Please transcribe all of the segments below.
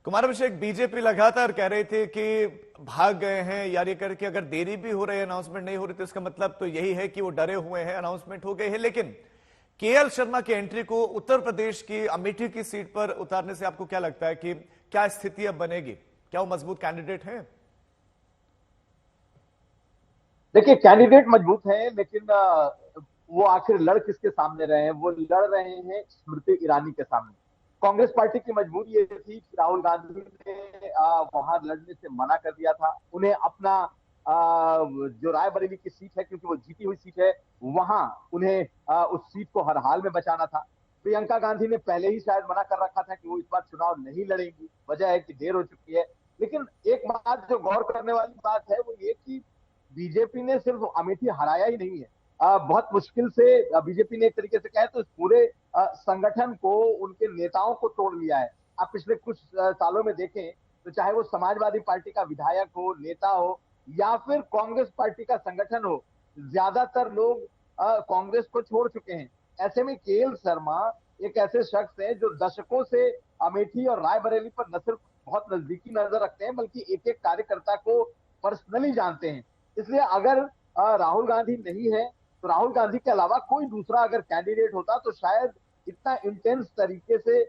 Kumar Abhishek, BJP लगातार कह रहे थे कि भाग गए हैं यार, ये करके अगर देरी भी हो रही है, अनाउंसमेंट नहीं हो रही, तो इसका मतलब तो यही है कि वो डरे हुए हैं, अनाउंसमेंट हो गए हैं। लेकिन केएल शर्मा की एंट्री को उत्तर प्रदेश की अमेठी की सीट पर उतारने से आपको क्या लगता है कि क्या स्थिति अब बनेगी? क्या वो मजबूत कैंडिडेट हैं? देखिए, कैंडिडेट मजबूत हैं, लेकिन वो आखिर लड़ किसके सामने रहे हैं? वो लड़ रहे हैं स्मृति ईरानी के सामने। कांग्रेस पार्टी की मजबूरी ये थी कि राहुल गांधी ने वहां लड़ने से मना कर दिया था। उन्हें अपना जो रायबरेली की सीट है, क्योंकि वो जीती हुई सीट है, वहां उन्हें उस सीट को हर हाल में बचाना था। प्रियंका गांधी ने पहले ही शायद मना कर रखा था कि वो इस बार चुनाव नहीं लड़ेंगी, वजह है कि देर हो चुकी है। लेकिन एक बात जो गौर करने वाली बात है वो ये कि बीजेपी ने सिर्फ अमेठी हराया ही नहीं है, बहुत मुश्किल से बीजेपी ने एक तरीके से कहे तो इस पूरे संगठन को, उनके नेताओं को तोड़ लिया है। आप पिछले कुछ सालों में देखें तो चाहे वो समाजवादी पार्टी का विधायक हो, नेता हो, या फिर कांग्रेस पार्टी का संगठन हो, ज्यादातर लोग कांग्रेस को छोड़ चुके हैं। ऐसे में केएल शर्मा एक ऐसे शख्स हैं जो दशकों से अमेठी और रायबरेली पर न सिर्फ बहुत नजदीकी नजर रखते हैं, बल्कि एक एक कार्यकर्ता को पर्सनली जानते हैं। इसलिए अगर राहुल गांधी नहीं है, तो राहुल गांधी के अलावा कोई दूसरा अगर कैंडिडेट होता तो शायद इतना इंटेंस तरीके से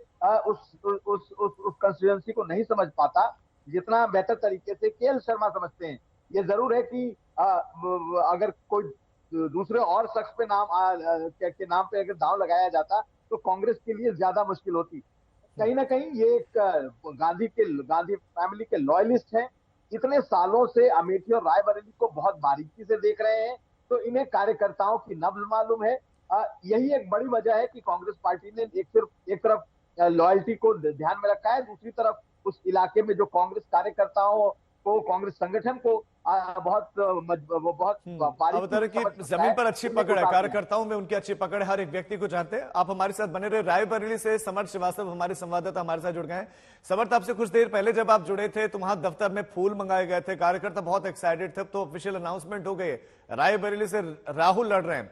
उस कंस्टिट्यूएंसी को नहीं समझ पाता जितना बेहतर तरीके से केएल शर्मा समझते हैं। ये जरूर है कि अगर कोई दूसरे और शख्स पे के नाम पे अगर दांव लगाया जाता तो कांग्रेस के लिए ज्यादा मुश्किल होती। कहीं ना कहीं ये एक गांधी फैमिली के लॉयलिस्ट हैं, इतने सालों से अमेठी और रायबरेली को बहुत बारीकी से देख रहे हैं, तो इन्हें कार्यकर्ताओं की नब्ज मालूम है। यही एक बड़ी वजह है कि कांग्रेस पार्टी ने एक तरफ लॉयल्टी को ध्यान में रखा है, दूसरी तरफ उस इलाके में जो कांग्रेस कार्यकर्ताओं को, कांग्रेस संगठन को वो बहुत अब बता रहे कि जमीन पर अच्छी पकड़ है, कार्यकर्ताओं में उनकी अच्छी पकड़ है, हर एक व्यक्ति को जानते हैं। आप हमारे साथ बने रहे। रायबरेली से समर्थ श्रीवास्तव हमारे संवाददाता हमारे साथ जुड़ गए हैं। समर्थ, आपसे कुछ देर पहले जब आप जुड़े थे तो वहां दफ्तर में फूल मंगाए गए थे, कार्यकर्ता बहुत एक्साइटेड थे, तो ऑफिशियल अनाउंसमेंट हो गई, रायबरेली से राहुल लड़ रहे हैं।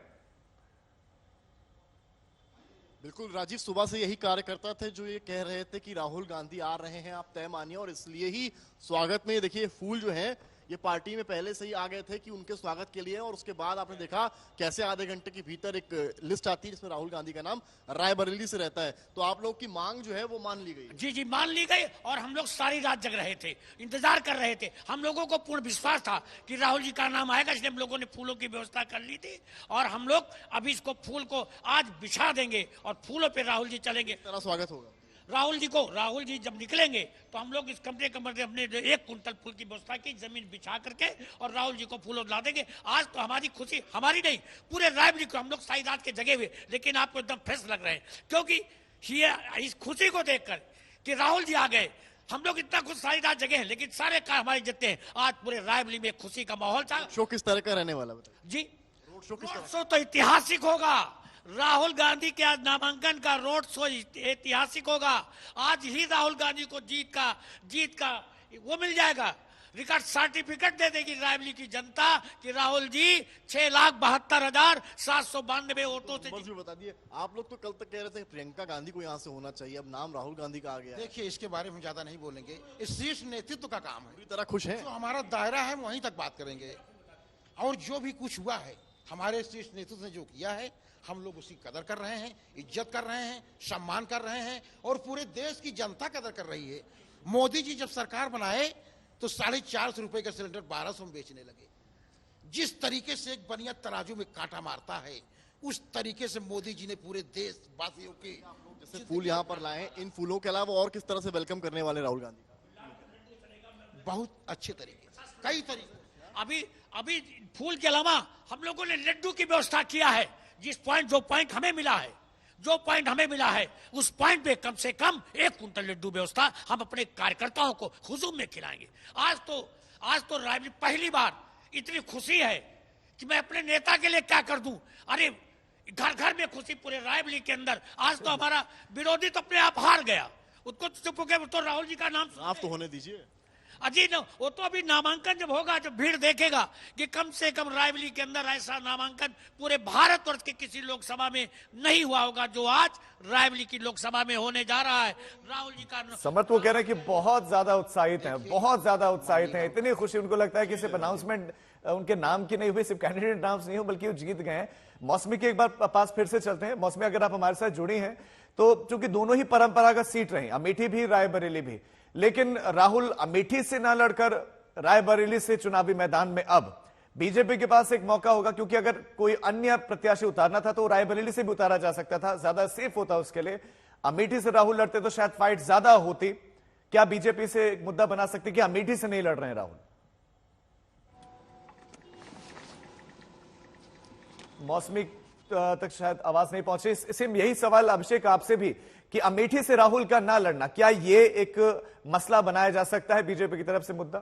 बिल्कुल राजीव, सुबह से यही कार्यकर्ता थे जो ये कह रहे थे कि राहुल गांधी आ रहे हैं, आप तय मानिए, और इसलिए ही स्वागत में देखिए फूल जो है ये पार्टी में पहले से ही आ गए थे कि उनके स्वागत के लिए। और उसके बाद आपने देखा कैसे आधे घंटे के भीतर एक लिस्ट आती है जिसमें राहुल गांधी का नाम रायबरेली से रहता है। तो आप लोग की मांग जो है वो मान ली गई? जी जी, मान ली गई, और हम लोग सारी रात जग रहे थे, इंतजार कर रहे थे। हम लोगों को पूर्ण विश्वास था कि राहुल जी का नाम आएगा, इसलिए हम लोगों ने फूलों की व्यवस्था कर ली थी। और हम लोग अभी इसको फूल को आज बिछा देंगे और फूलों पे राहुल जी चलेंगे। तरह स्वागत होगा राहुल जी जब निकलेंगे तो हम लोग इस कमरे से अपने 1 कुंटल फूल की व्यवस्था की, जमीन बिछा करके, और राहुल जी को फूलों ला देंगे। आज तो हमारी खुशी, हमारी नहीं, पूरे रायबरेली को, हम लोग सारी रात के जगे हुए, लेकिन आपको एकदम फ्रेश लग रहे हैं, क्योंकि इस खुशी को देखकर कि राहुल जी आ गए, हम लोग इतना खुश सारी रात जगे हैं, लेकिन सारे काम हमारे जितने हैं, आज पूरे रायबरेली में खुशी का माहौल था। शो किस तरह का रहने वाला बताइए जी? रोड शो किस तरह? शो तो ऐतिहासिक होगा। राहुल गांधी के आज नामांकन का रोड शो ऐतिहासिक होगा। आज ही राहुल गांधी को जीत का वो मिल जाएगा, रिकॉर्ड सर्टिफिकेट दे देगी रायबरेली की जनता कि राहुल जी 6,72,792 वोटों से। बता दिए आप लोग तो कल तक कह रहे थे प्रियंका गांधी को यहाँ से होना चाहिए, अब नाम राहुल गांधी का आ गया। देखिए, इसके बारे में ज्यादा नहीं बोलेंगे, इस शीर्ष नेतृत्व का काम है। पूरी तरह खुश है, जो हमारा दायरा है वहीं तक बात करेंगे, और जो भी कुछ हुआ है हमारे शीर्ष नेतृत्व ने जो किया है, हम लोग उसकी कदर कर रहे हैं, इज्जत कर रहे हैं, सम्मान कर रहे हैं, और पूरे देश की जनता कदर कर रही है। मोदी जी जब सरकार बनाए तो 450 रुपए का सिलेंडर 1200 में बेचने लगे। जिस तरीके से एक बनिया तराजू में कांटा मारता है, उस तरीके से मोदी जी ने पूरे देश वासियों के जैसे फूल यहाँ पर लाए, इन फूलों के अलावा और किस तरह से वेलकम करने वाले राहुल गांधी? बहुत अच्छे तरीके, कई तरीके। अभी फूल के अलावा हम लोगों ने लड्डू की व्यवस्था किया है। जो पॉइंट हमें मिला है उस पॉइंट पे कम से कम 1 कुंटल लड्डू व्यवस्था हम अपने कार्यकर्ताओं को हुजूम में खिलाएंगे। आज तो रायबरेली पहली बार इतनी खुशी है कि मैं अपने नेता के लिए क्या कर दूं। अरे घर घर में खुशी पूरे रायबरेली के अंदर। आज तो हमारा विरोधी तो अपने आप हार गया, उसको चुप हो गया, तो राहुल जी का नाम आप तो होने दीजिए। अजी न, वो तो अभी नामांकन जब होगा, जब भीड़ देखेगा कि कम से कम रायबरेली के अंदर ऐसा नामांकन पूरे भारतवर्ष के किसी लोकसभा में नहीं हुआ होगा जो आज रायबरेली की लोकसभा में होने जा रहा है। राहुल जी का समर्थ वो कह रहे हैं कि बहुत ज्यादा उत्साहित हैं, बहुत ज्यादा उत्साहित हैं, इतनी खुशी उनको लगता है कि सिर्फ अनाउंसमेंट उनके नाम की नहीं हुई, सिर्फ कैंडिडेट नाम नहीं हो, बल्कि वो जीत गए हैं। मौसमी के एक बार पास फिर से चलते हैं। मौसमी, अगर आप हमारे साथ जुड़ी हैं तो चूंकि दोनों ही परंपरागत सीट रही, अमेठी भी रायबरेली भी, लेकिन राहुल अमेठी से ना लड़कर रायबरेली से चुनावी मैदान में अब बीजेपी के पास एक मौका होगा, क्योंकि अगर कोई अन्य प्रत्याशी उतारना था तो रायबरेली से भी उतारा जा सकता था, ज्यादा सेफ होता उसके लिए। अमेठी से राहुल लड़ते तो शायद फाइट ज्यादा होती। क्या बीजेपी से एक मुद्दा बना सकती कि अमेठी से नहीं लड़ रहे हैं राहुल? मौसमी तक शायद आवाज नहीं पहुंची। सिम यही सवाल अभिषेक आपसे भी कि अमेठी से राहुल का ना लड़ना, क्या ये एक मसला बनाया जा सकता है बीजेपी की तरफ से मुद्दा?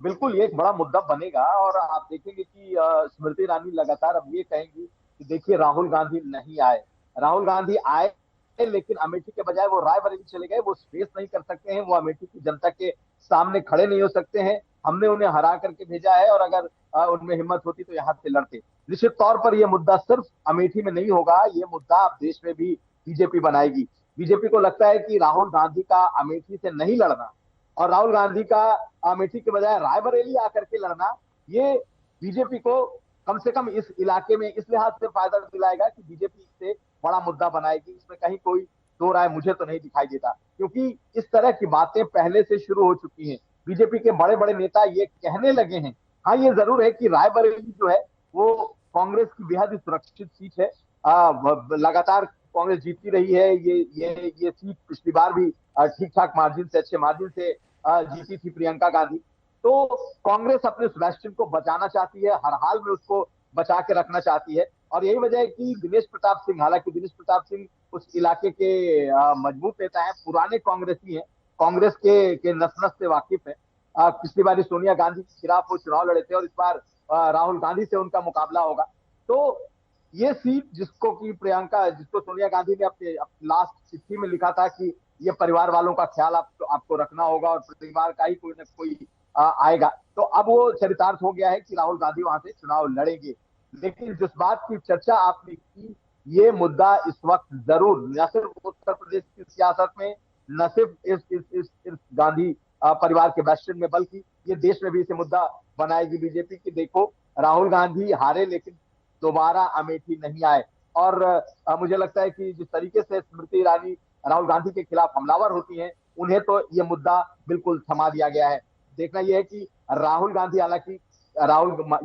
बिल्कुल, ये एक बड़ा मुद्दा बनेगा। और आप देखेंगे कि स्मृति ईरानी लगातार अब ये कहेंगी कि देखिए राहुल गांधी नहीं आए, राहुल गांधी आए लेकिन अमेठी के बजाय वो रायबरेली चले गए। वो फेस नहीं कर सकते हैं, वो अमेठी की जनता के सामने खड़े नहीं हो सकते हैं। हमने उन्हें हरा करके भेजा है और अगर उनमें हिम्मत होती तो यहाँ से लड़ते। निश्चित तौर पर यह मुद्दा सिर्फ अमेठी में नहीं होगा, ये मुद्दा अब देश में भी बीजेपी बनाएगी। बीजेपी को लगता है कि राहुल गांधी का अमेठी से नहीं लड़ना और राहुल गांधी का अमेठी के बजाय रायबरेली आकर के लड़ना, ये बीजेपी को कम से कम इस इलाके में इस लिहाज से फायदा दिलाएगा कि बीजेपी से बड़ा मुद्दा बनाएगी। इसमें कहीं कोई दो राय मुझे तो नहीं दिखाई देता, क्योंकि इस तरह की बातें पहले से शुरू हो चुकी हैं। बीजेपी के बड़े बड़े नेता ये कहने लगे हैं। हाँ, ये जरूर है कि रायबरेली जो है वो कांग्रेस की बेहद ही सुरक्षित सीट है। लगातार कांग्रेस जीतती रही है। ये सीट पिछली बार भी ठीक ठाक मार्जिन से, अच्छे मार्जिन से जीती थी प्रियंका गांधी। तो कांग्रेस अपने सेबेस्टियन को बचाना चाहती है, हर हाल में उसको बचा के रखना चाहती है। और यही वजह है कि दिनेश प्रताप सिंह, हालांकि दिनेश प्रताप सिंह उस इलाके के मजबूत नेता हैं, पुराने कांग्रेसी हैं, कांग्रेस के नस नस से वाकिफ है। पिछली बार सोनिया गांधी के खिलाफ वो चुनाव लड़े थे और इस बार राहुल गांधी से उनका मुकाबला होगा। तो ये सीट जिसको सोनिया गांधी ने अपने लास्ट चिट्ठी में लिखा था कि ये परिवार वालों का ख्याल आपको रखना होगा और परिवार का ही कोई ना कोई आएगा, तो अब वो चरितार्थ हो गया है कि राहुल गांधी वहां से चुनाव लड़ेंगे। लेकिन जिस बात की चर्चा आपने की, ये मुद्दा इस वक्त जरूर न सिर्फ उत्तर प्रदेश की सियासत में, न सिर्फ इस गांधी परिवार के बैस्टियन में, बल्कि ये देश में भी इसे मुद्दा बनाएगी बीजेपी की। देखो, राहुल गांधी हारे लेकिन दोबारा अमेठी नहीं आए। और मुझे लगता है कि जिस तरीके से स्मृति ईरानी राहुल गांधी के खिलाफ हमलावर होती हैं, उन्हें तो ये मुद्दा बिल्कुल थमा दिया गया है। देखना यह है कि राहुल गांधी, हालांकि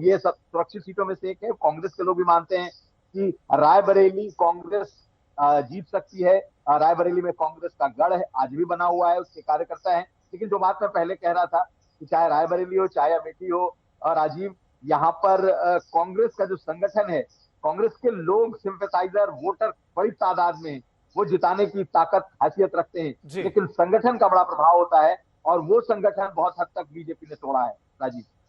ये सब सुरक्षित सीटों में से एक है। कांग्रेस के लोग भी मानते हैं कि रायबरेली कांग्रेस जीत सकती है। रायबरेली में कांग्रेस का गढ़ है, आज भी बना हुआ है, उसके कार्यकर्ता हैं। लेकिन जो बात मैं पहले कह रहा था कि चाहे रायबरेली हो चाहे अमेठी हो, और राजीव, यहाँ पर कांग्रेस का जो संगठन है, कांग्रेस के लोग, सिंपैथाइजर, वोटर बड़ी तादाद में वो जिताने की ताकत, हैसियत रखते हैं, लेकिन संगठन का बड़ा प्रभाव होता है और वो संगठन बहुत हद तक बीजेपी ने तोड़ा है। राजीव,